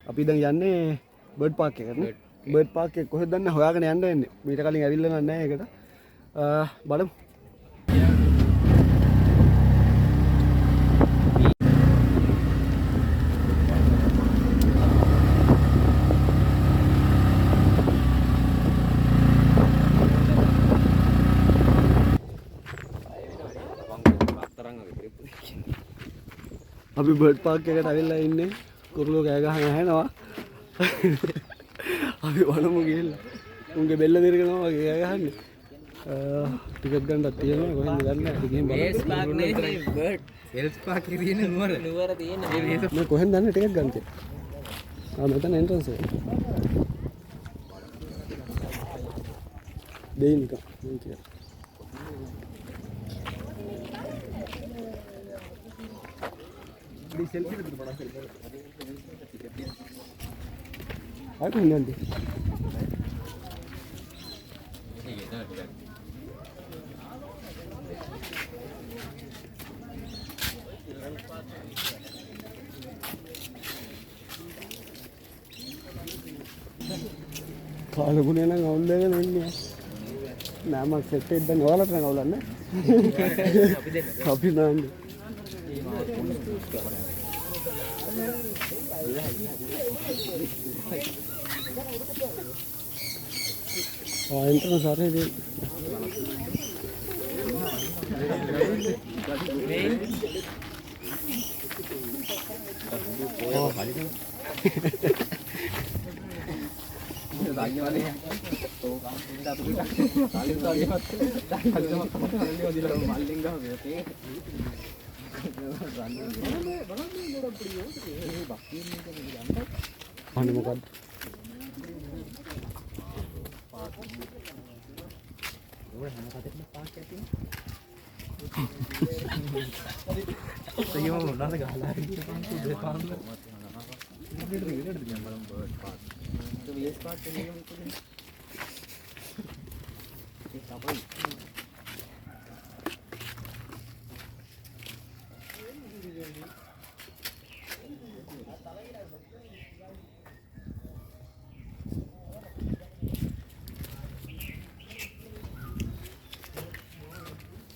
අපි දැන් යන්නේ බර්ඩ් පාක් එකට නේ. බර්ඩ් පාක් එක කොහෙද දන්නේ හොයාගෙන යන්න වෙන්නේ. මීට කලින් ඇවිල්ලා නැහැ ඒකට. බලමු. අපි බර්ඩ් පාක් එකට ඇවිල්ලා ඉන්නේ. කුරුල්ලෝ කෑ ගහන ඇහෙනවා. අපි වනමු ගිහිල්ලා. උන්ගේ බෙල්ල දිරගෙනවා වගේ කෑ ගහන්නේ. ටිකට් ගන්නත් තියෙනවා කොහෙන්ද දන්නේ නැහැ. ගිහින් බලමු. වෙල්ස් පාක් නේ බර්ඩ්. වෙල්ස් පාක් එකේ තියෙන නුවර. නුවර තියෙන. මේ කොහෙන්ද දන්නේ ටිකට් ගන්න කියලා. මෙතන එන්ට්‍රන්ස් එක. දෙයින්ක. सेल्फी लेते बड़ा सेल्फी आठ नहीं aunty kalau punya nang ngawal kan ini nama setet dan ngawal apa ngawal na tapi nanti entrance सारे दे आगे वाले हैं तो काम सुविधा तो आगे मत मालिंगा हो गए पानी मुका ये मैं बोलना था गाला है तो ये स्पॉट के लिए हमको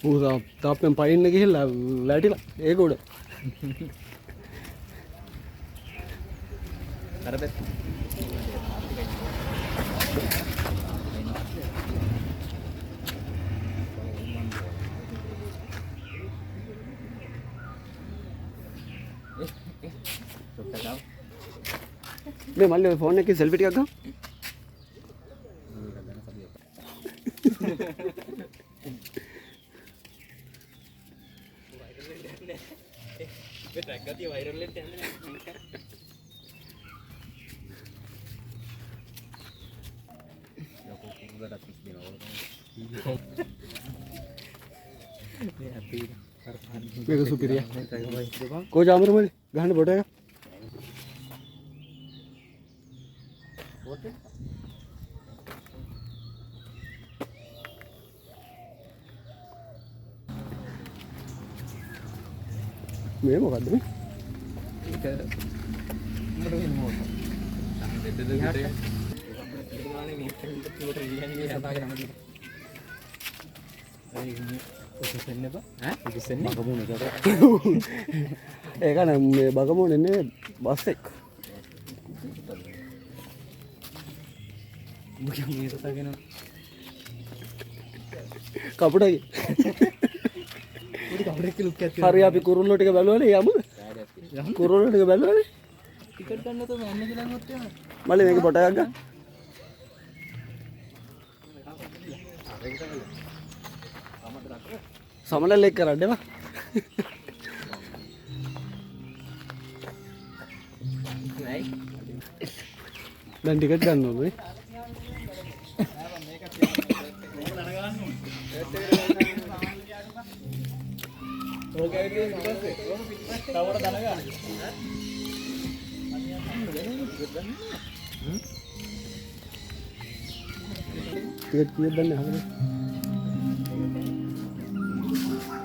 पूरा ताप में पानी लगी है लाइट एक उड़ अरे मैं मान लो फोन की सेल्फी टिका का वायरल लेते हैं मेरे सुपीरियर को जामर में गाने बोटेगा मैं මොකද්ද මේ ඒක මොකද වෙන්නේ මොකද දෙද්ද දෙද්ද ඒකමානේ මේකට උඩට රියන්නේ සතාගේ නම දීලා ඔසෙන්නේ බා ඈ ඔසෙන්නේ බගමුණ ඒකට ඒක නේ මේ බගමුණ එන්නේ බස් එක මුගේ මේ සතාගෙන කපුටයි හරි අපි කුරුල්ලෝ ටික බැලුවනේ යමුද? කුරුල්ලෝ ටික බැලුවනේ. ටිකට් ගන්න તો මම යන්න කියලා ගියොත් එහෙම. මල්ලි මේක ෆොටෝ එකක් ගන්න. සමනල් එක්ක කරන්න එපා. නයි. දැන් ටිකට් ගන්න ඕනේ. ओके ओके पिटपस्से तवड़ दनगा टिकट किए दन्ने हमने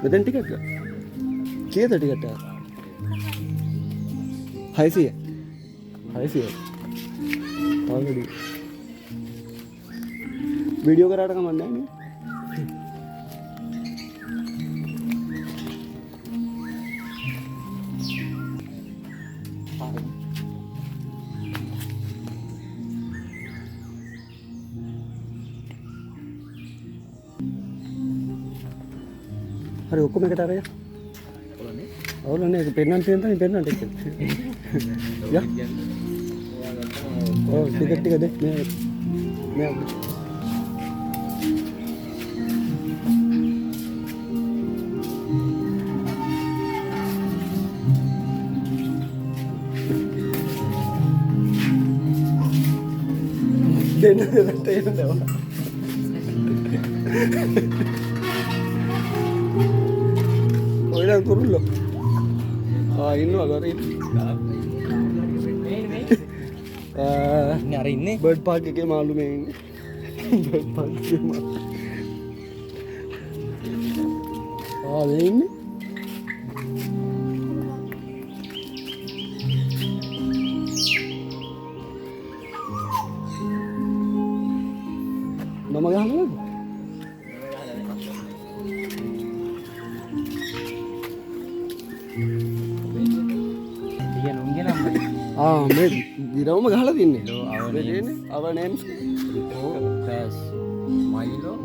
මෙතෙන් ටිකට් කීයද ටිකට් එක 600 600 already video කරාට කමක් නැහැ නේ හරි ඔක්කොම එකට අරගෙන අවුලනේ ඒක පෙන්නන්න තියෙන තැන පෙන්නන්න ටික යා ඔව් ටික දෙන්න මේ දෙන්න දෙන්න ඔයලා කුරුල්ලෝ ඉන්නවා ගාරේ අර ඉන්නේ බර්ඩ් පාක් එකේ මාළු මේ ඉන්නේ බර්ඩ් පාක් එකේ මාළු මේ ඉන්නේ මම ගහනවද මේ දිරවම ගහලා තින්නේ අවනේම්ස් ක්‍රෑස් මයිලෝ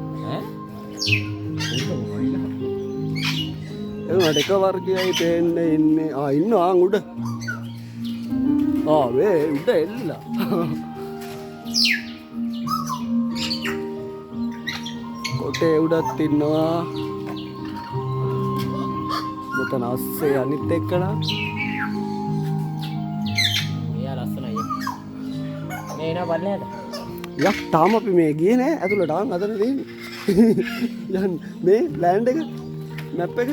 එවනට එක වර්ගයයි පේන්නේ ඉන්නේ ඉන්නවා උඩ වේ උඩ එල්ලලා කොටේ උඩත් ඉන්නවා මෙතන අස්සේ අනිත් එක්කලා එනවා බලන්නද යක් තාම අපි මේ ගියේ නෑ ඇතුළට ආන් අතන තියෙන්නේ යන් මේ ලෑන්ඩ් එක මැප් එක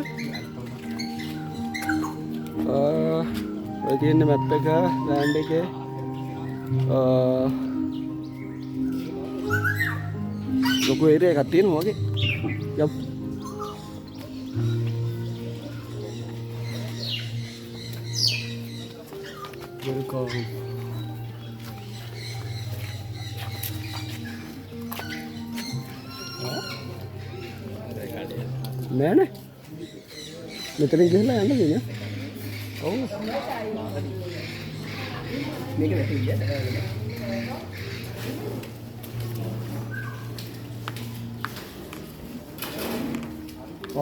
ඔය තියෙන මැප් එක ලෑන්ඩ් එකේ ලොකු ඒරියා එකක් තියෙනවා වගේ යප් වෙල්කම් නෑනේ මෙතන ගිහලා යන්න දෙන්නේ ඔව් මේක වැටිය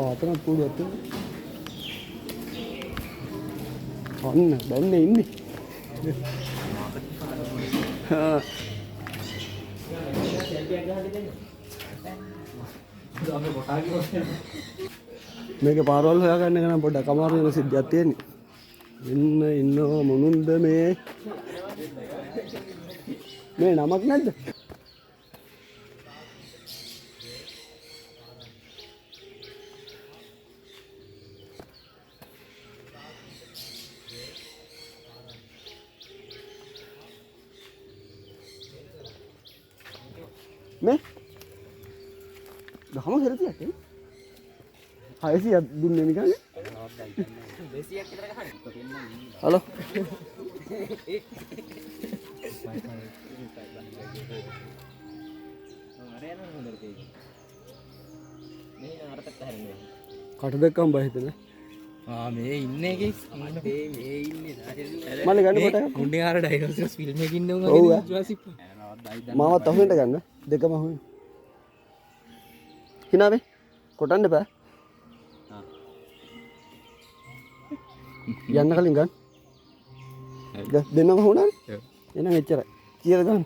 අතන පුඩුවත් අන්න දැන් ඉන්නේ මේක පාරවල් හොයාගන්න එක නම් පොඩ්ඩක් අමාරු වෙන සිද්ධියක් තියෙන්නේ ඉන්නවා මොනුන්ද මේ නමක් නැද්ද මේ ගහම කරතියක් නේ 600ක් දුන්නේ නිකන් නේ 200ක් විතර ගහන්න හලෝ කට දෙකම බය හිතන මේ ඉන්නේ එකේ මේ ඉන්නේ මල්ලි ගන්න කොට මුණ්ඩේ ආර ඩයිනෝසරස් ෆිල්ම් එකකින් ඉන්න උන් වගේ ජුරාසික් මාවත් අහුවෙන්ට ගන්න දෙකම අහුවෙන් හිනාවේ කොටන්න බෑ යන්න කලින් ගන්න දෙන්නම හුණානේ එහෙනම් එච්චරයි කීයද ගන්න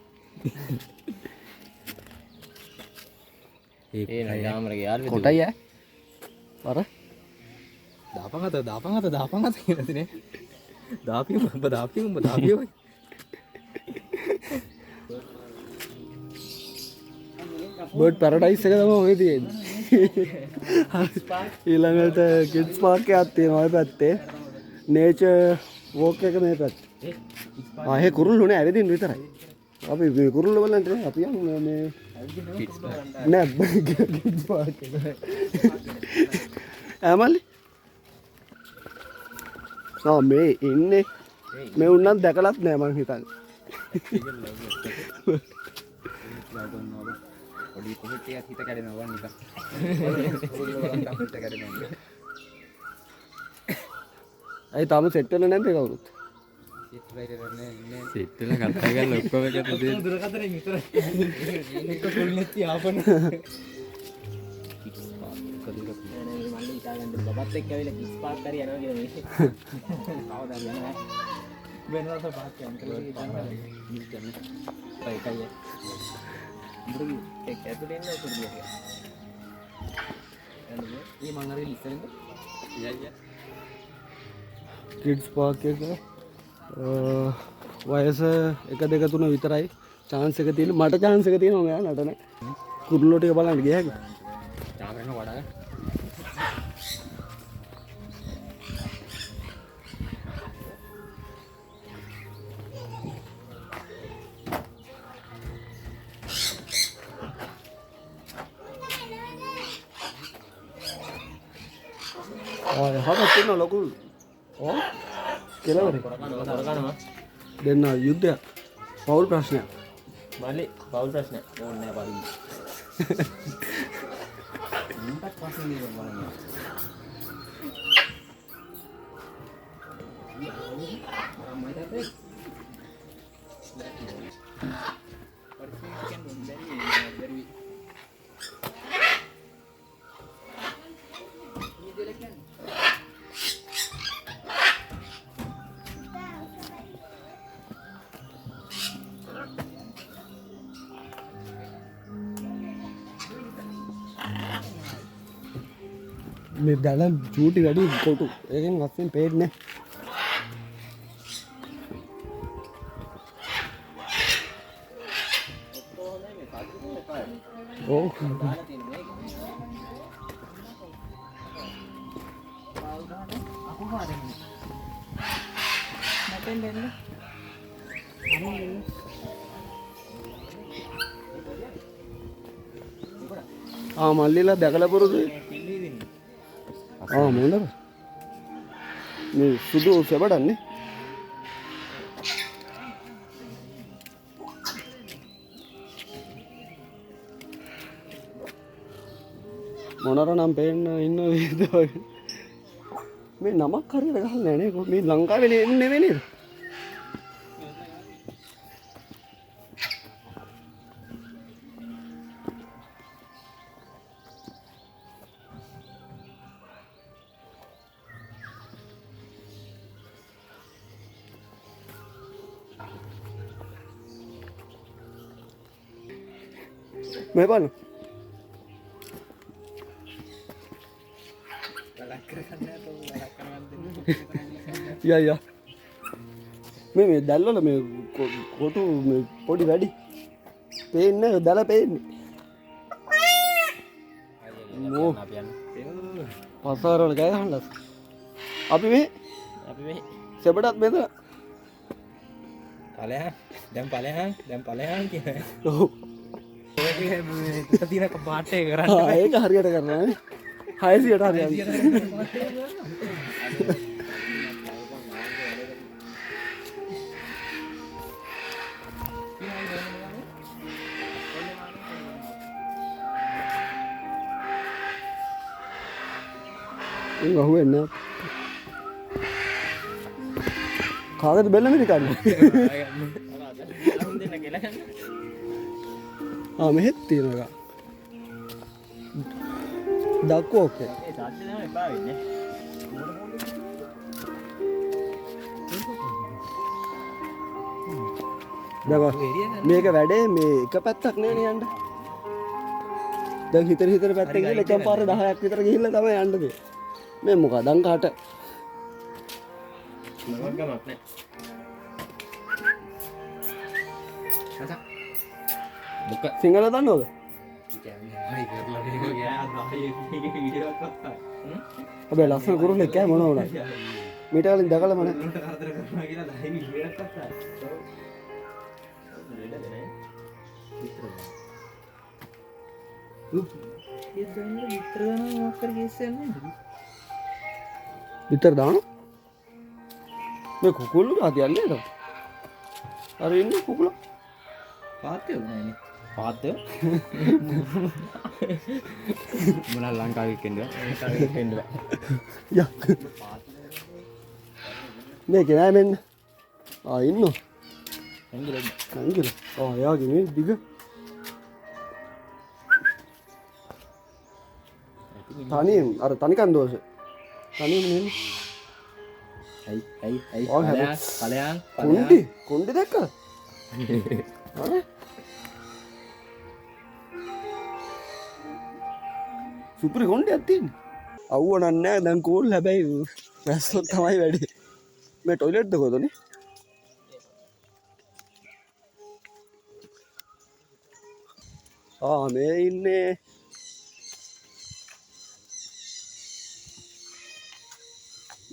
ඒ යාමරගේ යාළුවෝ කොටයි ඈ අර දාපන් අත කියලානේ දාපියුම් බර්ඩ් පැරඩයිස් එක තමයි ඔය තියෙන්නේ ඊළඟට කිඩ්ස් පාර්ක් එකක් තියෙනවා ඔය පැත්තේ නේචර් වෝක් එක මේ පැත්තේ ආයේ කුරුල්ලුනේ ඇවිදින්න විතරයි අපි මේ කුරුල්ල බලන්න අපි යමු මේ නෑ කිඩ්ස් පාර්ක් එක ඇමලි මේ ඉන්නේ මේ උන්නත් දැකලත් නෑ මං හිතන්නේ පොඩි කොහෙට හිත කැඩෙනවා නිකන්. අයි තාම සෙට් වෙලා නැද්ද කවුරුත්? සෙට් වෙලා කතා කරලා ඔක්කොම එකට දෙන්න. දුරකතරෙන් විතර. ඒක ෆුල් නැති ආපන. මල්ලි ඉතාලෙන් බබත් එක්ක ඇවිල්ලා කිස් පාක් කරි යනවා කියලා මේ. කවදාද යනවා. වෙනවද පාක් යනවා. ඒකයි. මුරුගේ ඒක ඇතුලේ ඉන්න උතුරු ගියා. මේ මං අර ඉස්සරෙන්ද? යා. කිඩ්ස් පාක් එක වයස 1 2 3 විතරයි chance එක තියෙන මට chance එක තියෙනවා මෙයා නටන කුරුල්ලෝ ටික බලන්න ගියා හැකි චාමරන වඩා හරක් තියෙනවා ලොකු ඕ කෙලවරේ දෙන්න යුද්ධයක් පවුල් ප්‍රශ්නයක් මල්ලි පවුල් ප්‍රශ්නයක් ඕනේ නැහැ බලන්න. ඉන්පත් පස්සේ නේ බලන්න. මේ දැන චූටි වැඩි කොටු ඒකෙන් වස්සෙන් පේන්නේ ඕ මල්ලිලා දැකලා පුරුදුයි මොනද මේ සුදු සෙබඩන්නේ මොනර නම් පේන්න ඉන්න මේ නමක් හරියට ගහන්නේ නැහැ නේ මේ ලංකාවේ නෙවෙයි නේද मैं पालू या मैं दल मैं कोटू पोटी गाड़ी पेन दल पेन पसार क्या अभी में सेपटात में तो तीन बाटे करा एक हरिයට කරනවා නේ 600ට හරියට ඉංග හුවෙන්නේ කාගෙද බෙල්ල මෙරි කන්නේ මෙහෙත් තියෙන එක දක්කෝ ඔක්කේ මේක වැඩේ මේ එක පැත්තක් නේ යන්න දැන් හිතර පැත්තෙන් ගිහලා එකම පාර 10ක් විතර ගිහිල්ලා තමයි යන්න දෙන්නේ මේ මොකද අංකාට ගමක් නෑ සිංහල දන්නවද? අපේ ලස්සන කුරුල්ලෙක් කෑ මොන වුණා? මීට කලින් දැකලා මම විතර දාන මේ කුකුල්ලු හදියන්නේ නේද? අර ඉන්නේ කුකුලා. පාත්තේ නෑනේ. පාත්තේ මොන ලංකාවේ කෙන්ද? ලංකාවේ කෙන්ද. යා. මේක නෑ මෙන්න. ඉන්නෝ. නංගිල. එයාගේ මේ දිග. තනියෙන් අර තනිකන් දෝෂ. තනියෙන් නෙමෙයි. ඇයි කොණ්ඩි දැක්කද? සුපිරි කොණ්ඩයක් තියෙන්නේ. අවුව නෑ දැන් කෝල් හැබැයි වැස්සොත් තමයි වැඩි. මේ ටොයිලට් ද කොතනේ? මේ ඉන්නේ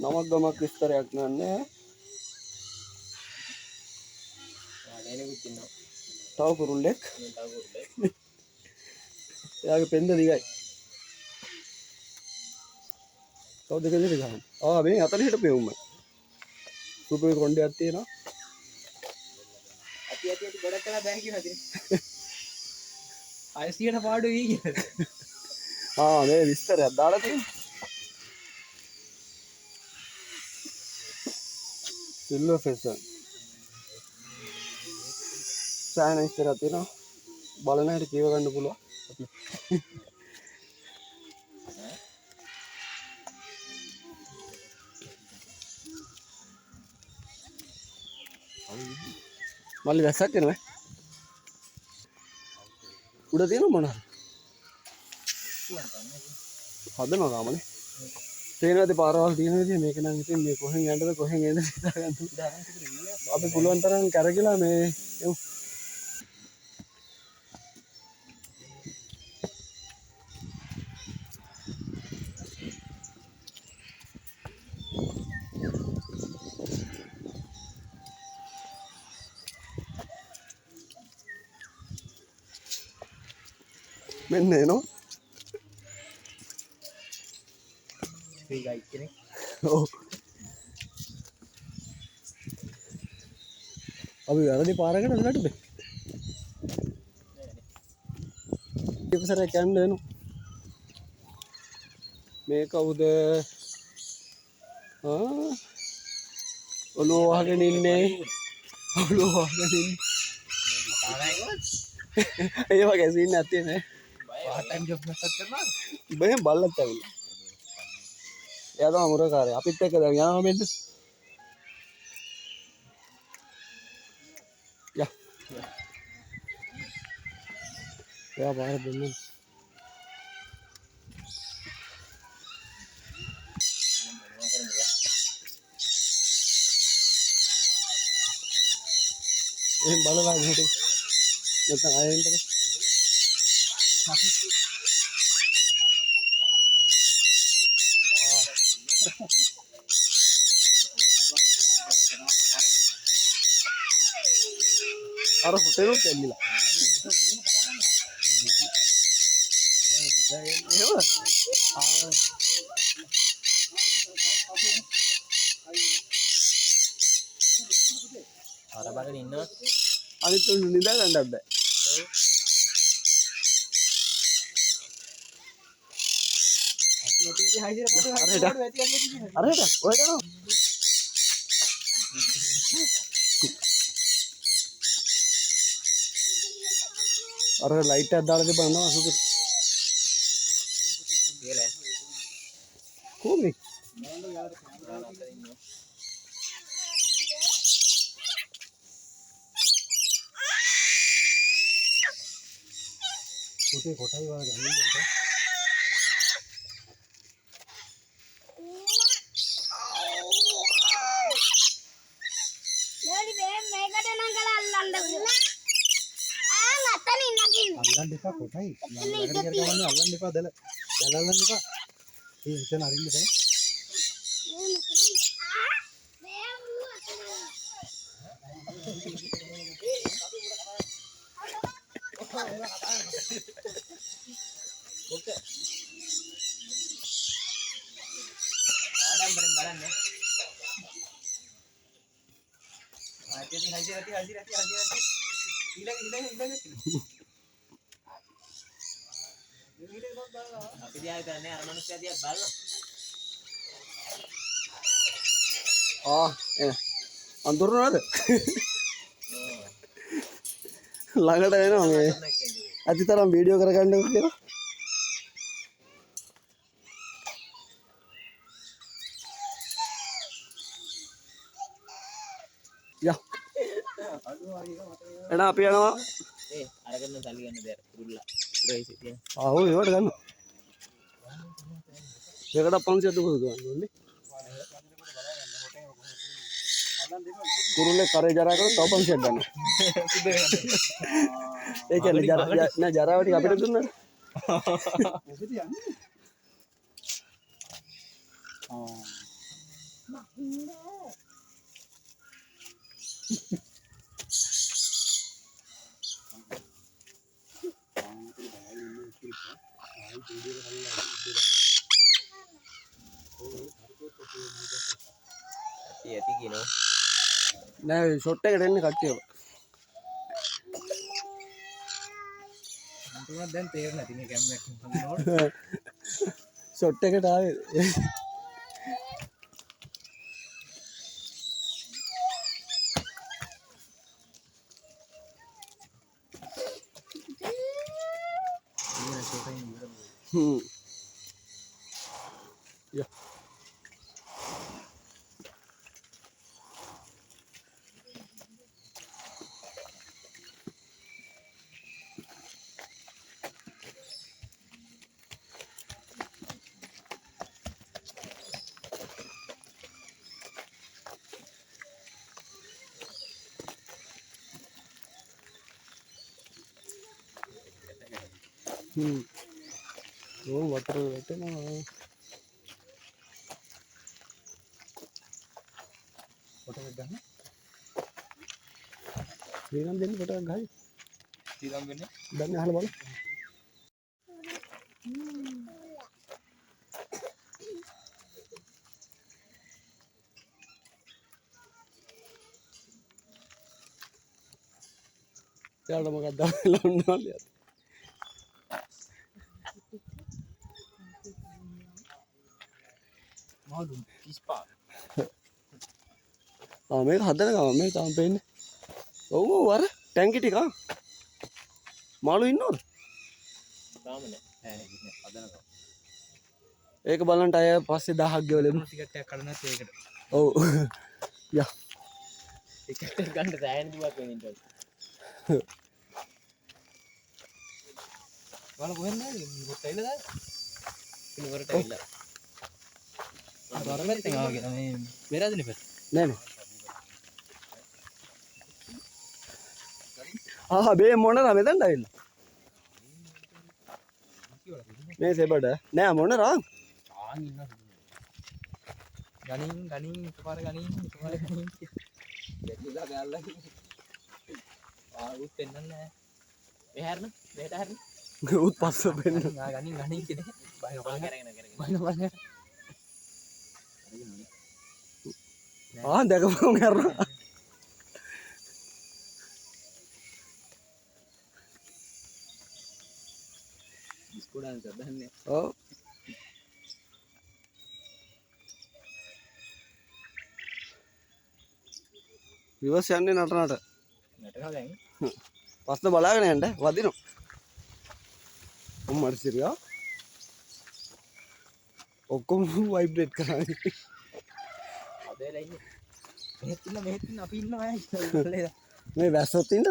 නමක් ගමක් විස්තරයක් නෑ. තව කුරුල්ලෙක්. එයාගේ පෙන්ද දිගයි. තව දෙක දෙක ගන්න. මේ 40ට පෙවුම්මයි. සුපිරි කොණ්ඩයක් තියෙනවා. අති ගොඩක් කළා බෑ කියලා තියෙන. අයිසියට පාඩු වී කියලා. මේ විස්තරයක් දාලා තියෙනවා. සිල්වර් ෆෙසන්. සෑහෙන විස්තරයක් තියෙනවා. බලන හැටි කියව ගන්න පුළුවන්. මල්ලි වැස්සක් එනවා. උඩ තියෙන මොනවද? හදනවා ගාමනේ. තේනවාද පාරවල් තියෙන විදිහ මේක නම් ඉතින් මේ කොහෙන් යන්නද කොහෙන් එන්නද හිතාගන්න. අපි පුළුවන් තරම් කරගලා මේ යමු. මෙන්න එනවා. ෆ්‍රී ගයිඩ් කෙනෙක්. ඔව්. අපි වැරදි පාරකට වැටුනේ. ඉපසරක් යන්න එනවා. මේ කවුද? ඔළුව වහගෙන ඉන්නේ. ඔළුව වහගෙන ඉන්නේ. ඒ වගේ සීන් නැත්තේ නේ. පාර්ට් ටයිම් ජොබ් එකක් කරනවා. බයෙන් බල්ලත් ඇවිල්ලා. එයා තමයි මුරකාරයා. අපිත් එක්ක දැන් යනවා මෙන්න. යා. එයා පාර දෙන්න. එහෙන් බලලා ඉහට. නැත්නම් ආයෙත් අර හොටෙලුත් එල්ලිලා. අර බලගෙන ඉන්නවා. අනිත් උන් නිදා ගන්නත් බෑ. අරහෙට ඔයට යනවා. අර ලයිට් එකක් දාලා තිබුණා නේද සුදු. කියලා. කොහොමද? පුතේ කොටයි වගේ ගන්නේ. අල්ලන්න එපා කොටයි. ළඟට ගියම අල්ලන්න එපා දැල. දැල අල්ලන්න එපා. ඒ හිතන අරින්න බෑ. ඕක. ආඩම්බරෙන් බලන්න. ආයෙත් හයිද අපි දිහා කරන්නේ අර මිනිස්සයා දිහා බලනවා. අඳුරනවද? ළඟට එනවා මේ අතිතරම් වීඩියෝ කරගන්නකො කියලා. යා එන අපි යනවා. අරගෙන තලි ගන්න දෙයක් පුරුල්ලා පුරයි සිටිය. ඔව් ඒවට ගන්න. ඒකට 500 දුක ගන්න ඕනේ. කුරුල්ලේ කරේ ජරා කරලා තව 500ක් ගන්න. ඒ කියන්නේ නෑ ජරාව ටික අපිට දුන්නා. මොකද යන්නේ? ඇති කියනවා. නෑ ෂොට් එකට එන්නේ කට්ටිය. අන්තිමට දැන් තේරෙන්නේ නැති මේ කැම්බැක් නෝඩ්. ෂොට් එකට ආවේ. යා වතර වැටෙනවා. ෆොටෝ එකක් ගන්න. ශ්‍රීරම් දෙන්න ෆොටෝ එකක් ගහයි. ශ්‍රීරම් වෙන්නේ. දැන් අහලා බලන්න. එයාට මොකක්ද දාලා උන්නාලිය. මාළු 35. මේක හදන ගම මේ තාම පේන්නේ. ඔව් ඔව් අර ටැංකි ටික මාළු ඉන්නවද? තාම නෑ. හදන ගම. ඒක බලන්න අය පස්සේ 1000ක් ගෙවලෙමු. ටිකට් එකක් කඩනත් ඒකට. ඔව්. යා. ටිකට් එක ගන්න දැයන් දුවක් වෙනින්ද. වල කොහෙන්ද කොට ඇවිල්ලා දාන්නේ? පිළිවෙලට ඇවිල්ලා. වරමෙත් ආවගෙන මේ මෙරාදිනේ පැත්ත. නෑ නෑ. බේ මොනරා මෙතනට ඇවිල්ලා. මේ සෙබඩ නෑ මොනරා. ආන් ඉන්නවා. ගණින් එකපාර ගණින්. දෙවිලා ගාල්ලා. උත් පෙන්නන්නේ නෑ. මෙහෙරන මෙහෙට හැරන. උත් පස්ස පෙන්න. ගණින් කියන්නේ. බයින කරගෙන. දැකපුවම කරනවා. ඉස්කෝලෙන් ගහන්නේ. ඔව්. විවස් යන්නේ නටනට. නටනවා දැන්. පස්ස බලාගෙන යන්න වදිනවා. ඔම්මර් සිරියා. ඔක්කොම වයිබ්‍රේට් කරන්නේ. අදේලා ඉන්නේ. මෙහෙත් ඉන්න අපි ඉන්නවා අය. මේ වැස්සොත් ඉන්නද?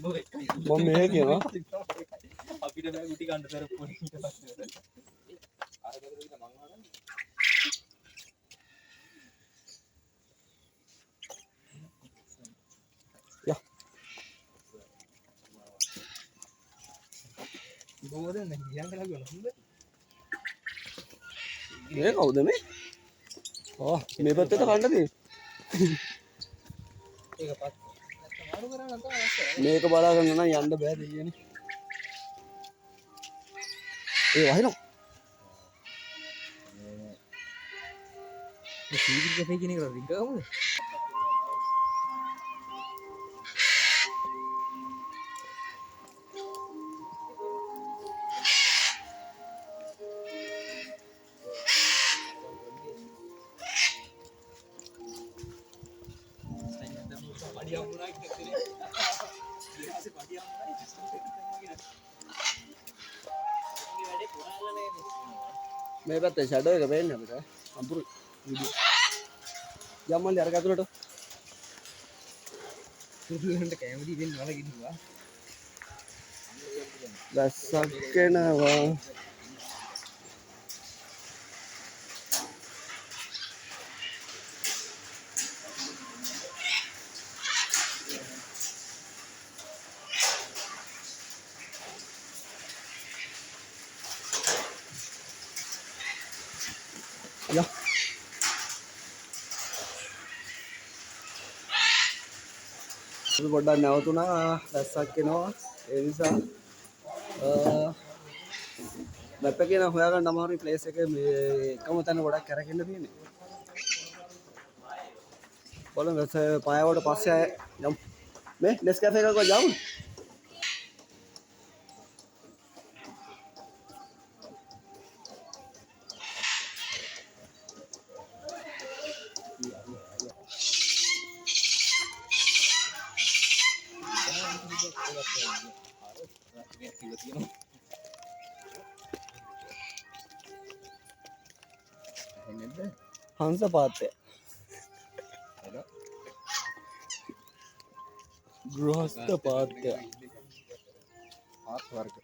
මම මෙහෙ කියනවා. අපිට බෑ ගුටි ගන්න තරප්පු ඊට පස්සේ. අර ගෙදර ඉන්න මං වහන්නේ. යා. බෝද නෑ ගියන්කලා ගන්න හොඳ. මේ කවුද මේ? මේ පැත්තට කන්න තියෙන්නේ. ඒක පත්. මේක බලා ගන්න නම් යන්න බෑ දෙයියනේ. ඒ වහිනවා. මේ සීගිල් කැෆේ කියන එක රින්ග ගමුද? මේ පැත්තේ ෂැඩෝ එක පේන්නේ අපිට. අඹුරු වීඩියෝ. යම්මල්ලි අර කතුලට. සුදුලන්ට කැමති දෙන්න වල කිව්වා. දැස්සක් එනවා. Ja. අපි පොඩ්ඩක් නැවතුණා දැස්සක් එනවා ඒ නිසා මැප් එකේ නම් හොයාගන්න අමාරුයි ප්ලේස් එක මේ එකම තැන ගොඩක් කරගෙන තියෙන්නේ බලමු දැස්ස පායවට පස්සේ යමු මේ නෙස් කැෆේ එකක යමු හංස පාත්‍ය ගෘහස්ත පාත්‍ය ආත් වර්ග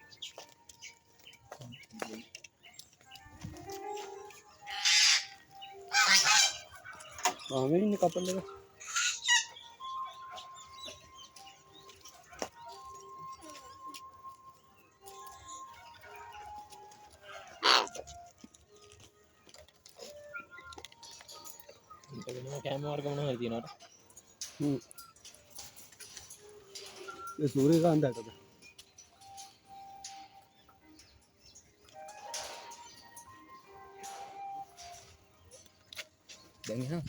මේ ඉන්නේ කපල් එක කෑම වර්ග මොනවා හරි තියෙනවද? ඒ සූර්යකාන්තයටද දැන් එනවා.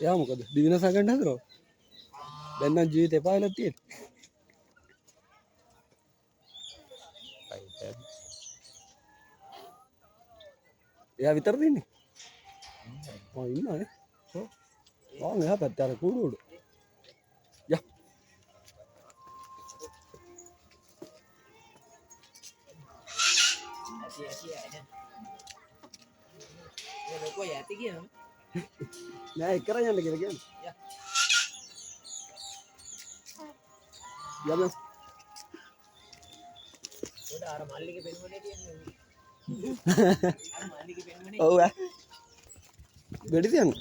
එයා මොකද දිවිනස ගන්න හදනව දැන් නම් ජීවිතේ එපා වෙලා තියෙන්නේ එයා විතරද ඉන්නේ ඉන්නවනේ එයා පැත්තට අර කුඩු උඩ යා කොයි ඇති කියනවා නෑ එක කරන් යන්න කියලා කියන්නේ යන්න උඩ අර මල්ලිගේ පෙන්වන්නේ කියන්නේ අර මල්ලිගේ පෙන්වන්නේ ඔව් වැඩි තියන්නේ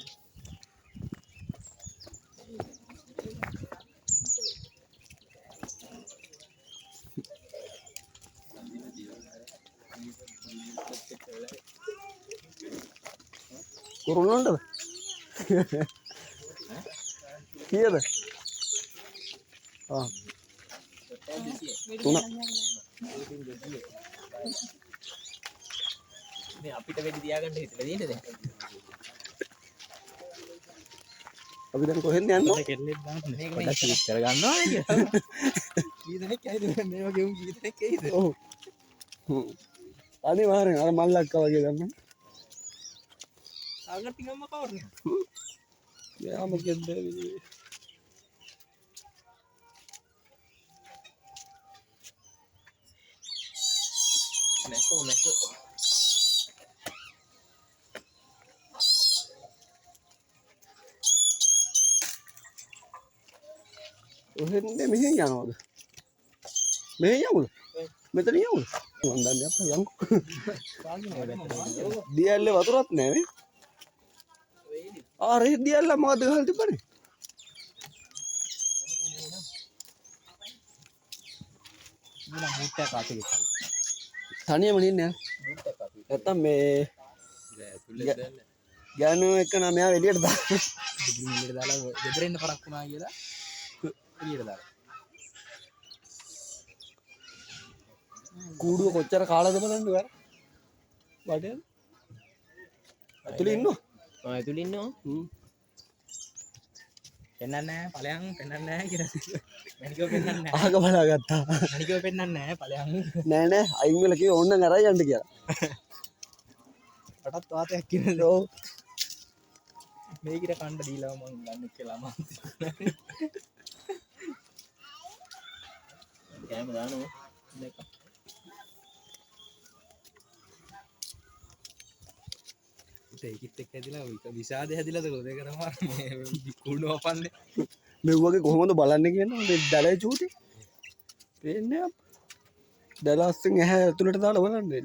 කොරුණාටද කීයද තුන මේ අපිට වෙඩි තියාගන්න හිතලා තියෙන්නේ දැන් අපි දැන් කොහෙන්ද යන්නේ කෙල්ලෙක් දාන්න මේක මේ ෂූට් කරගන්නවා කියලා කී දෙනෙක් ඇයිද මේ වගේ උන් කී දෙනෙක් ඇයිද ඔව් අනිවාර්යෙන් අර මල්ලක්කා වගේ ගන්න ආගට ටිකක්ම කවරනේ යා මොකෙන්ද නැකෝ ඔහෙන්නේ මෙහෙන් යනවද? මෙහෙන් යමුද? මෙතන යමුද? මන් දන්නේ අප්පා යමු. දියල්ලේ වතුරක් නැහැ නේ. ආ රේ දියල්ල මොකද ගහලා තිබ්බනේ? මුලා මුට්ටක් අතේ ගිහලා. තනියම නින්නේ. නැත්තම් මේ ගෑනු එක නම් මෙයා එළියට දාන්න. එළියට දාලා ගෙදර ඉන්න පරක් වුණා කියලා එළියට දාලා. කූඩුව කොච්චර කාලද බලන්න ඔයාලා? වටේ. ඇතුලේ ඉන්නව? ආ ඇතුලේ ඉන්නවා. පෙන්නන්නේ නැහැ ඵලයන් පෙන්නන්නේ නැහැ කියලා. මැනිකව පෙන්නන්නේ නැහැ. අහක බලාගත්තා. මැනිකව පෙන්නන්නේ නැහැ ඵලයන්. නෑ නෑ අයින් වෙලා කිව්ව ඕන්න අරයි යන්න කියලා. අටත් වාතයක් කියන්නේ. ඔව්. මේකිට කණ්ඩ දීලා මං ගන්න කියලා මං. කෑම දානවා. මේක. ඒකිට එක්ක ඇදලා ඔය විසාදේ හැදිලාද කොහෙද කරනවා මේ කුණු වපන්නේ. මෙව්වගේ කොහොමද බලන්නේ කියන්නේ මේ දැලේ චූටි. පේන්නේ දැලස්සෙන් ඇහැ ඇතුළට දාලා බලන්නේ.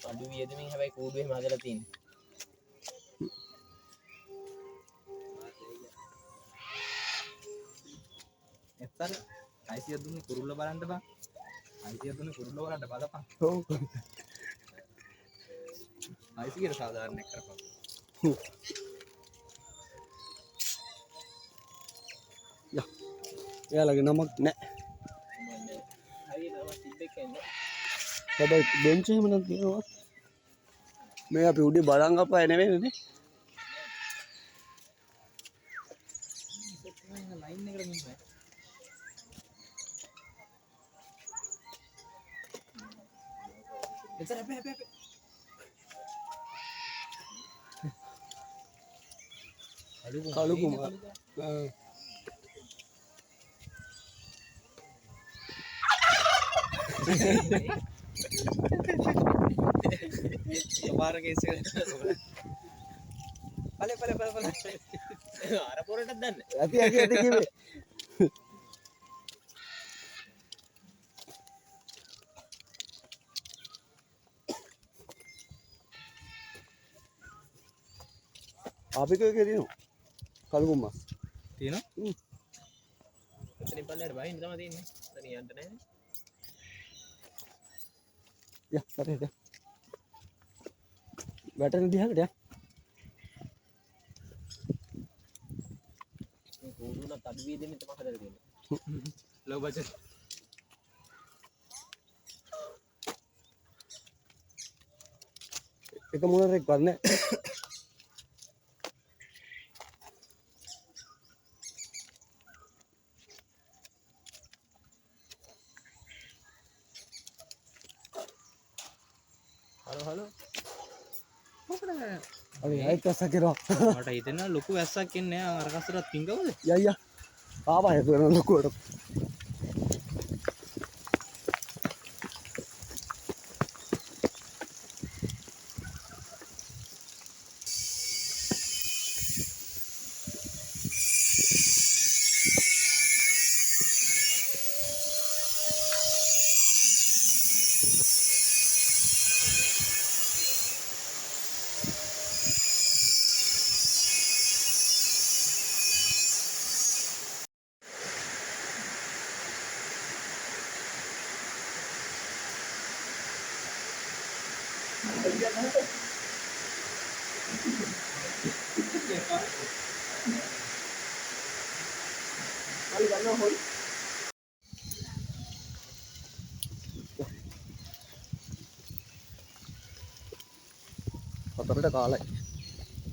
අඩු වියදමින් හැබැයි කූඩුවේම හදලා තියෙන්නේ. එතන 600 දුන්නේ කුරුල්ල බලන්න බං. 600 දුන්නේ කුරුල්ල බලන්න බලපන්. ඔව්. 600ට සාධාරණයක් කරපන්. යා. එයාලගේ නමක් නැහැ. හරියට නමක් තිබ්බෙක් එන්නේ. හැබැයි බෙන්ච් එහෙම නම් තියෙනවා. මේ අපි උඩේ බලන් අපාය නෙවෙයි නේ. ලයින් එකට මින්නවා. එතන හැපි. කලු කුමාර. සමහර කේස් එක පල අර පොරටත් දන්න ඇති කිව්වේ. අපි කෝ එකේ දිනු කලු කුමාර තියෙනවා. එතනින් පල්ලයට බහින්න තමයි තියෙන්නේ. එතන යන්න නැහැ. යා හරි. වැටෙන දිහකට යා. මේ කෝඩුන තඩු වීදෙන්නේ තමයි හදලා තියෙන්නේ. Low budget. එක මොනරෙක් වන්නේ. හලෝ මොකද අනේ අය කැස්සා කරා. මට හිතෙනවා ලොකු වැස්සක් එන්නේ නැහැ අර කස්සටත් පිංගවද යා ආවා ඒක වෙන ලොකුවට. හතරට කාලයි.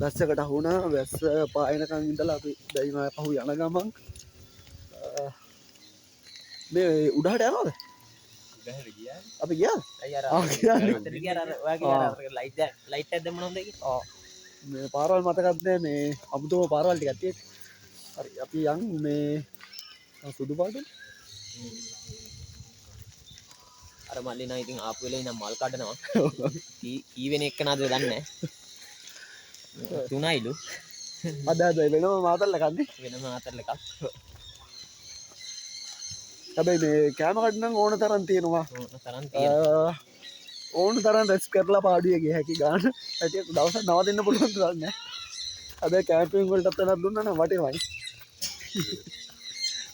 වැස්සකට අහුණා. වැස්ස පායනකන් ඉඳලා අපි දැන් පහු යන ගමන් මේ උඩහට යනවද? උඩහට ගියා අපි ගියාද? අයියා අර ආ ගියා. අතට ගියා අර ඔයාගේ අර ලයිට් එකක් දැම්ම නෝන්ද ඒකේ ආ මේ පාරවල් මතකත් නැහැ මේ අමුතුම පාරවල් ටිකක් තියෙන්නේ. හරි අපි යන් මේ සුදු පාටේ අර මල්ලි නම් ඉතින් ආපු වෙලේ ඉඳන් මල් කඩනවා කී වෙන එක්කනද දන්නේ නැහැ තුනයිලු අද වෙනම මාතල්ල කන්නේ වෙනම ආතල් එකක් හැබැයි මේ කෑම කඩනම් ඕන තරම් තියෙනවා තරම් ඕන තරම් රෙස් කරලා පාඩුවේ ගිය හැකි ගාන ඇටිය දවස් 9 දෙන්න පුළුවන් දන්නේ හැබැයි කැම්පින් වලට තනක් දුන්නා නම් වටිනවයි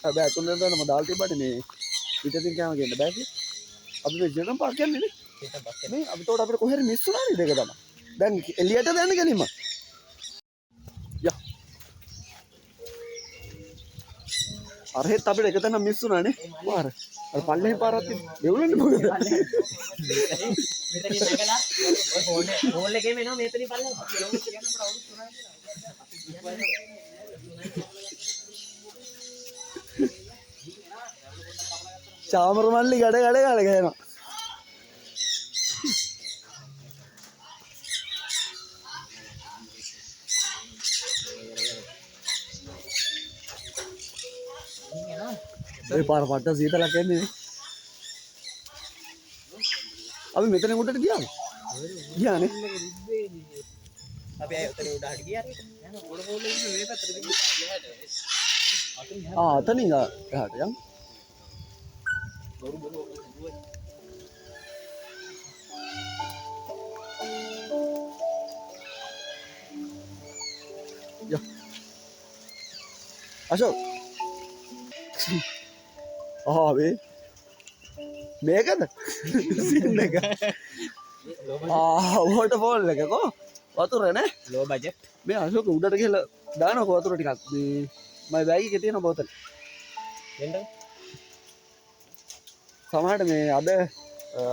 හැබැයි අතුලෙන් දැනම දාල් තිබ්බට මේ පිටින් කෑම ගන්න බෑ කි අපි මේ ජනම් පාක් යන්නේ නේ මේ අපිට අපිට කොහෙද මිස් වුණා නේද ඒක තමයි දැන් එළියට දැන් ගෙලින්ම යා අරහෙත් අපිට එක තැන මිස් වුණානේ පාර අර පල්ලේ පාරක් දෙවුලන්නේ මොකද මෙතනින් නැගලා හෝල් එකේ වෙනවා මෙතනින් පල්ලේ චාමර මල්ලි ගඩ ගාලා ගහනවා ඒ පාර පට්ට සීතලක් එන්නේ අපි මෙතන උඩට ගියාද ගියානේ අපි අය උතන උඩ හරි ගියා යන පොළ පොළ ඉන්න මේ පැත්තට ගියා අතනින් එහාට යන් යා අශෝක් වේ මේකද සින්න එක වෝටර්ෆෝල් එක කො වතුර නේ ලෝ බජට් මේ අශෝක උඩට ගිහලා දානකො වතුර ටිකක් මේ මම බෑග් එකේ තියෙන බෝතල් වෙන්න සමහරට මේ අද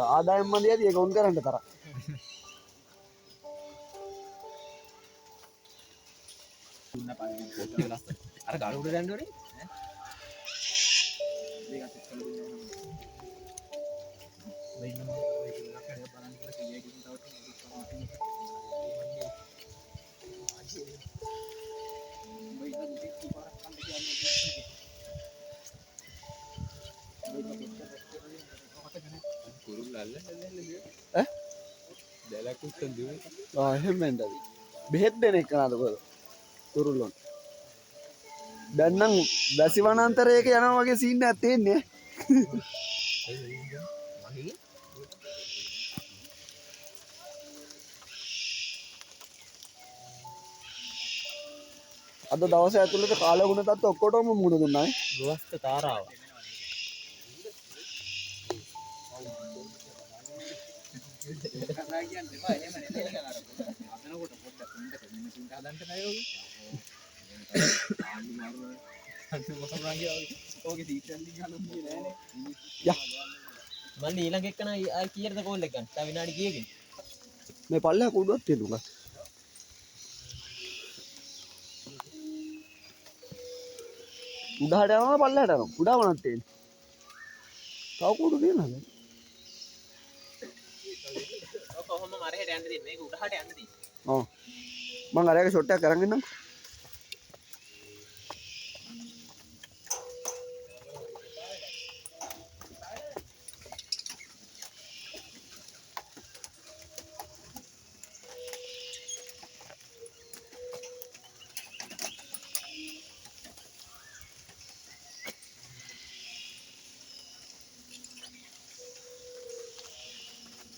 ආදායම් මන්දියදී ඒක ඔන් කරන්න තරම් අර ගාඩ උඩ යන්න ඕනේ එහෙමෙන්ද බෙහෙත් දෙන එක නේද කොහොමද තුරුල්ලොන් දැන් නම් වැසි වනාන්තරයක යනවා වගේ සීන් එකක් තියෙන්නේ අද දවසේ ඇතුළත කාලගුණ තත්ත්ව ඔක්කොටම මුණ දුන්නා නේ ගොස්ත තාරාව මල්ලි ඊළඟ එක්කන ආයි කීයටද කෝල් එක ගන්න? තව විනාඩි කීයකින්? මේ පල්ලෙහා කුඩුවක් තියෙනවා උඩහට යනවා පල්ලෙහාට යනවා උඩා වුණත් තියෙන්නේ තව කුඩු තියෙනවද කොහොම මරහෙට යන්න දෙන්නේ මේක උඩහට යන්න දෙන්නේ ඔව් මම අරයක ෂොට් එකක් අරන් ඉන්නම්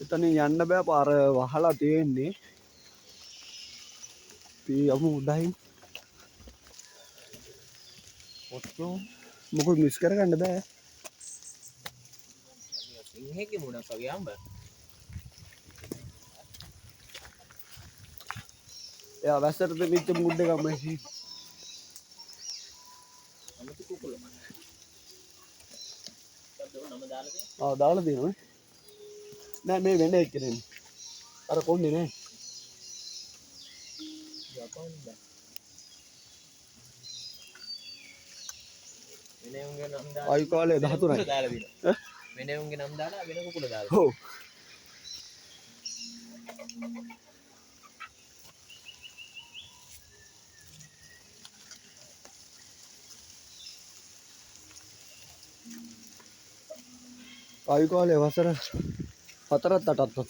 එතනින් යන්න බෑ පාර වහලා තියෙන්නේ අපි යමු උඩහින් ඔච්චෝ මොකද මිස් කරගන්න බෑ සිංහෙක්ගේ මුණක් වගේ අම්බ එයා වැස්සට දෙවිච්ච මුඩ් එකක් මම අමතු කුකුල නම දාලා තියෙනවා ආ දාලා තියෙනවා නෑ මේ වෙන්නේ එක්කනේ අර කොන්නේ නෑ ජපාන් බෑ වෙන උන්ගේ නම් දාලා ආයු කාලේ 13යි දාලා දිනවා වෙන උන්ගේ නම් දාලා වෙන කුකුල දාලා ඔව් ආයු කාලේ වසර 4ත් 8ත් අතර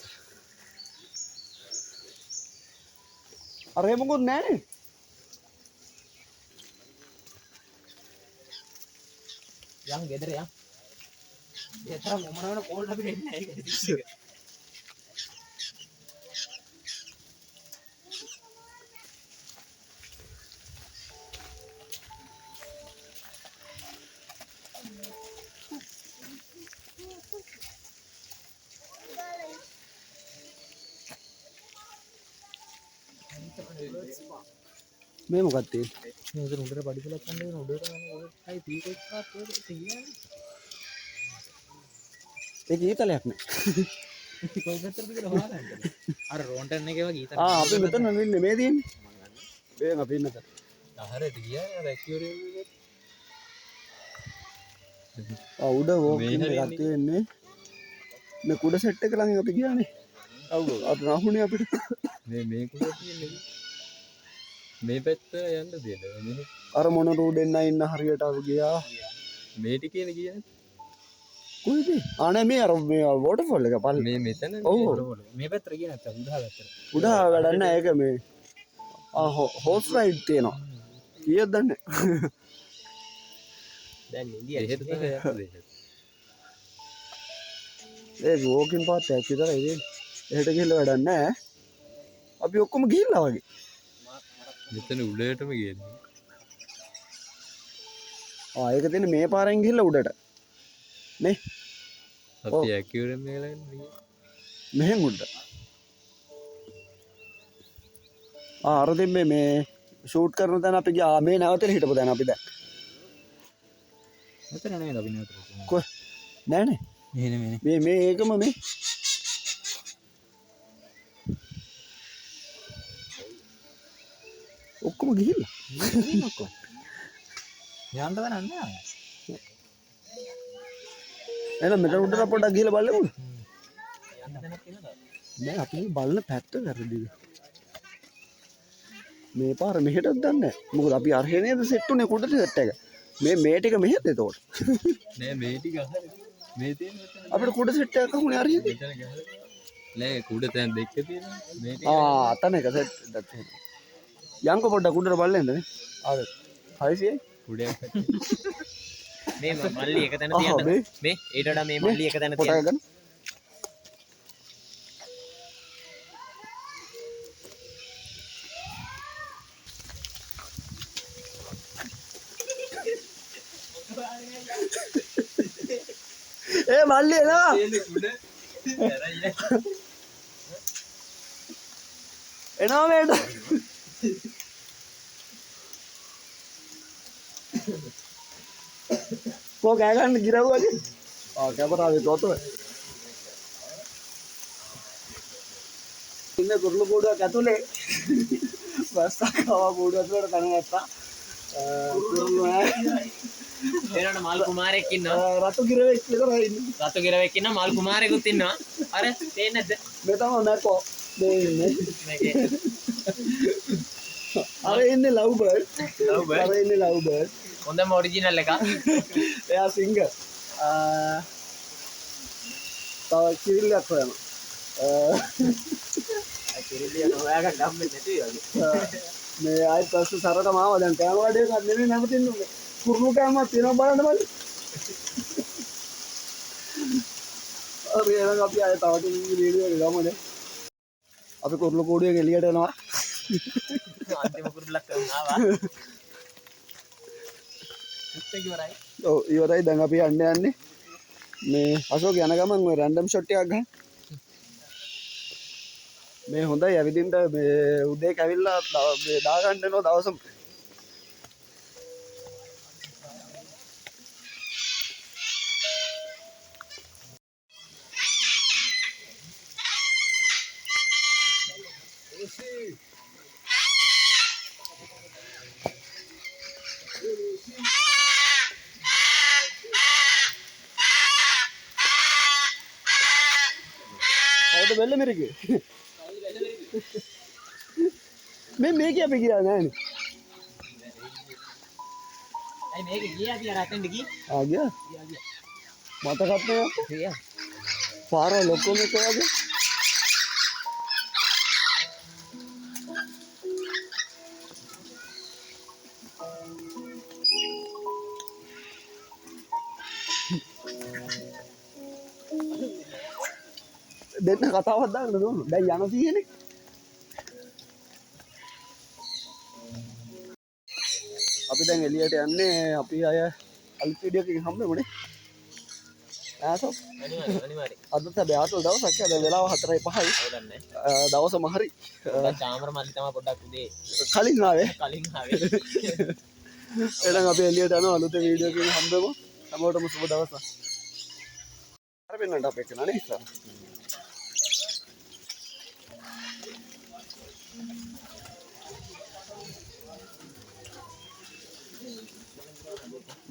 අර එහෙම මොකුත් නෑනේ යන් ගෙදර යන් ඒ තරම් මොනවන කෝල් අපිට එන්නේ නැහැ ඒක 6 එක. මේ මොකක්ද තියෙන්නේ? මේක උඩට පඩිපලක් ගන්න වෙන උඩට යන උඩටයි පීකෙක් පාත් වල තියෙන්නේ. ඒක ඊතලයක් නේ. කොයි පැත්තටද කියලා හොයාගන්න. අර රෝන්ටන් එකේ වගේ ඊතල. අපි මෙතන නෙන්නේ මේ තියෙන්නේ. මේ අපි ඉන්නත. හරියට ගියා අර ඇක්යුරියම් එකේ. උඩ වෝක් එකක් තියෙන්නේ. මේ කුඩ සෙට් එක ළඟින් අපි ගියානේ. ඔව් අර රහුනේ අපිට. මේ කුඩ තියෙන්නේ. මේ පැත්ත යන්න දෙන්න. අර මොන රෝඩ් එන්න ඉන්න හරියට අපි ගියා. මේ ටිකේනේ ගියා. කොයිද? ආනේ මේ අර මේ වෝටර්ෆෝල් එක පල්ලේ. මේ මෙතන ඔව් මේ පැත්තට ගියේ නැත්තම් උඩහ පැත්තට. උඩහ වැඩක් නැහැ ඒක මේ. හෝස් රයිඩ් තියෙනවා. කීයද දන්නේ? දැන් ඉන්දියා එහෙට තමයි යන්නේ. ඒ වෝකින් පාත් එකක් විතරයි ඉතින්. එහෙට ගිහලා වැඩක් නැහැ. අපි ඔක්කොම ගිහිල්ලා වගේ. මෙතන උඩටම ගියන්නේ. ඒක තියෙන්නේ මේ පාරෙන් ගිහිල්ලා උඩට. නේ? අපි ඇක්යුරියම් එක ළඟ ගියේ. මෙහෙන් උඩ. අර දෙන්නේ මේ ෂූට් කරන තැන අපි ගියා. මේ නැවතේ හිටපු තැන අපි දැන්. මෙතන නෙමෙයි අපි නේද? කො නෑනේ. මේ නෙමෙයි. මේ ඒකම මේ ඔක්කොම ගිහිල්ලා. ඔක්කොම. යන්න දන්නේ නැහැ. එහෙනම් මෙතන උඩට පොඩ්ඩක් ගිහලා බලමුද? යන්න දැනක් තියෙනවද? නෑ අපි බලන පැත්ත වැරදිද? මේ පාර මෙහෙටත් දන්නේ නැහැ. මොකද අපි අරහෙ නේද සෙට් උනේ කුඩට සෙට් එක. මේ ටික මෙහෙද එතකොට? නෑ මේ ටික හරියි. මේ තියෙන මෙතන. අපිට කුඩ සෙට් එකක් අහුනේ අරහෙද? මෙතන ගහලා. නෑ කුඩ තැන් දෙක තියෙනවා. මේ ටික. අතන එක සෙට් එකක් තියෙනවා. යංක පොඩ්ඩක් කුඩට බලන්න නේ. ආද 600යි කුඩයක් මේ මල්ලි එක තැන තියන්න. මේ ඊට වඩා මේ මල්ලි එක තැන තියන්න. ඒ මල්ලි එනවා. එනවා මේට. කෝ කෑ ගන්න ගිරවුවගේ. කැමරාවේ තොතව. ඉන්න කුරුළු කූඩුවක් ඇතුලේ බස්සක් ආවා කූඩුව ඇතුලට කන නැත්තා. කුරුළු එනකොට මල් කුමාරයෙක් ඉන්නවා. රතු ගිරවෙක් විතරයි ඉන්නේ. රතු ගිරවෙක් ඉන්නවා මල් කුමාරයෙකුත් ඉන්නවා. අර තේන්නේ නැද්ද? මේ තමයි නැකෝ. මේ ඉන්නේ. මේකේ. අර ඉන්නේ ලව් බර්ඩ්. අර ඉන්නේ ලව් බර්ඩ්. හොඳම ඔරිජිනල් එක. එයා සිංගර්. තව කිරිල්ලක් හොයනවා. කිරිල්ලිය හොයාගන්න හම්බෙන්නේ නැති වගේ. මේ ආයෙත් පස්සේ සරට මාව දැන් කෑම කඩේ එකක් නෙමෙයි නැවතින්නේ. කුරුළු කෑමක් තියෙනවා බලන්න බලන්න. අපි එහෙනම් අපි ආයෙ තව ටිකක් වීඩියෝ එක ගමුනේ. අපි කුරුළු කූඩුවෙන් එළියට එනවා. අන්තිම කුරුල්ලක් ආවා. ඉවරයි. ඔව් ඉවරයි. දැන් අපි යන්නේ මේ අශෝක යන ගමන් ඔය රැන්ඩම් ෂොට් එකක් ගන්න. මේ හොඳයි ඇවිදින්න මේ උදේ කැවිල්ලා මේ දා ගන්න යනවා දවසම. කවුද බෙල්ල මිරිකේ? මේක අපි ගියා නෑනේ. ඇයි මේක ගියා අපි අර අතෙන්ද ගියේ? ගියා. මතකත් නෑ. ගියා. පාර ලොකම එක වගේ. දෙන්න කතාවක් දාන්න දුන්නු. දැන් යන තියෙන්නේ. අපි දැන් එළියට යන්නේ අපි අය අලුත් වීඩියෝ එකකින් හම්බෙමුනේ. ආසො අනිවාර්යයෙන්. අද තමයි ආතල් දවසක්. දැන් වෙලාව 4:05යි. හොදන්නේ. දවසම හරි. චාමර මල්ලි තමයි පොඩ්ඩක් උදේ කලින් ආවේ. ආවේ. එහෙනම් අපි එළියට යනවා අලුත් වීඩියෝ එකකින් හම්බෙමු. හැමෝටම සුබ දවසක්. අර වෙන්නට අපේ කනනේ ඉස්සර.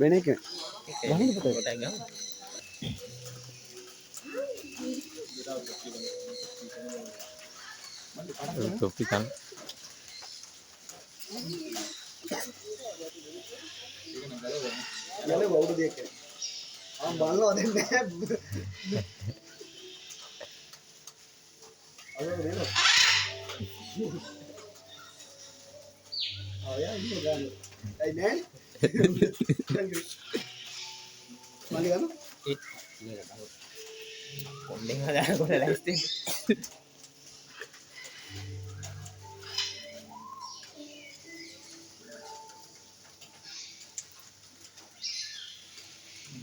Benek ya? Gimana betul? Topi kan. Yalah baru dia kan. Bangga deh nih. Ayo deh. Oh ya ini kan. Ini. Mali kan? Kondeng ada aku udah listing.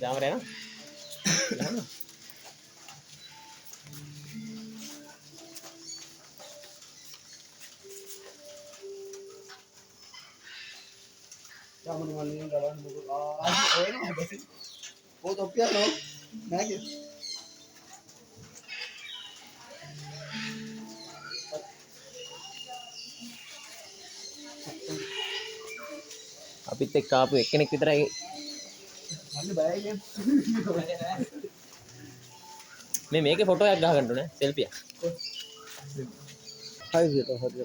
Jangan ya? Jangan. Jangan mendingin jalan buku. Ini apa sih? Oh topian loh. Naik. අපිත් එක්ක ආපු එක්කෙනෙක් විතරයි මල්ලි බයයි මේ මේකේ photo එකක් ගහගන්න ඕනේ සෙල්ෆියක් හරි හරි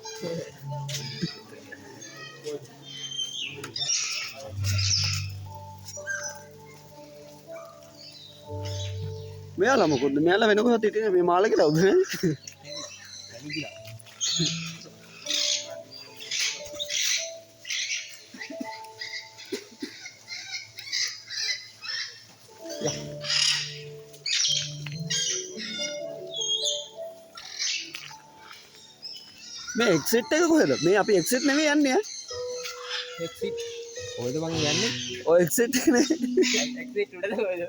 මෙයාලා මොකද මෙයාලා වෙන කොහොමද හිටියේ මේ මාළේ කියලාද මේ එක්සිට් එක කොහෙද මේ අපි එක්සිට් නෙමෙයි යන්නේ එක්සිට් කොහෙද මං යන්නේ ඔය එක්සිට් එක නේ එක්සිට් උඩද කොහෙද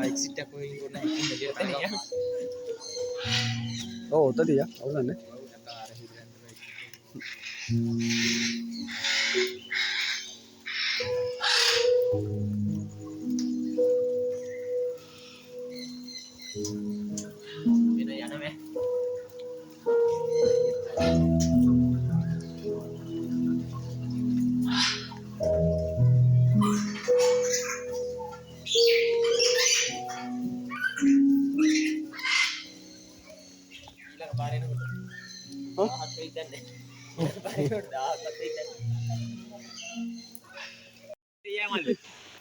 එක්සිට් එක කොහෙද ඉන්නේ ඔව් උතලිය අවුලන්නේ